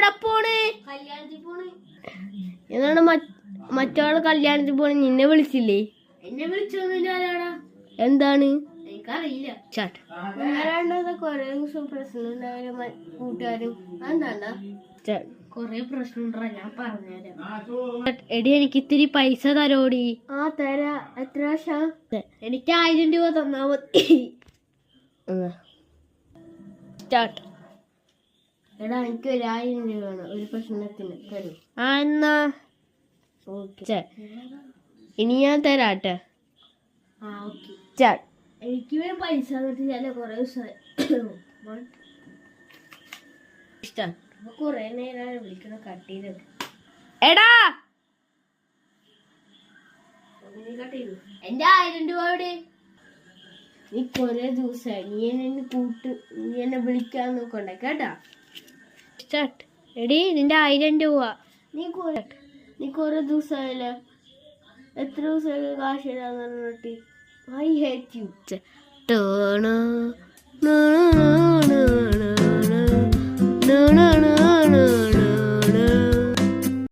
എവിടെ പോണ്? എന്നാണ് മറ്റാള് കല്യാണത്തിൽ പോണ. നിന്നെ വിളിച്ചില്ലേ? എന്നെ വിളിച്ചൊന്നുമില്ല. എന്താണ്? എനിക്കറിയില്ല. കൊറേ ദിവസം പ്രശ്നം ഉണ്ടായാലും കൂട്ടുകാരും എന്താ കൊറേ പ്രശ്നം ഞാൻ പറഞ്ഞുതരാം. എടി എനിക്ക് ഇത്തിരി പൈസ തരോടി. ആ തരാ. എത്ര എനിക്ക് 1000 രൂപ തന്നാ മതി. സ്റ്റാർട്ട്. എടാ എനിക്ക് 1000 രൂപ വേണം ഒരു പ്രശ്നത്തിന്. തരൂ. ആ എന്നാ ഓക്കെ. ഇനി ഞാൻ തരാട്ടെ. ആ ഓക്കെ. എനിക്ക് പൈസ കിട്ടിയാലേ കൊറേ ദിവസമായി. കൊറേ നേരം വിളിക്കണ കട്ട് ചെയ്തിട്ട്. എടാ എന്റെ 1000 രൂപ എവിടെ? നീ കൊറേ ദിവസമായി നീ എന്നെ വിളിക്കാൻ നോക്കണ്ടേ കേട്ടാ. സ്റ്റാർട്ട്. എടി നിന്റെ 1000 രൂപ. നീ കൊറേ ദിവസമായില്ലേ. എത്ര ദിവസമായി കാശ് തരാന്ന് പറഞ്ഞിട്ട്. I hate you.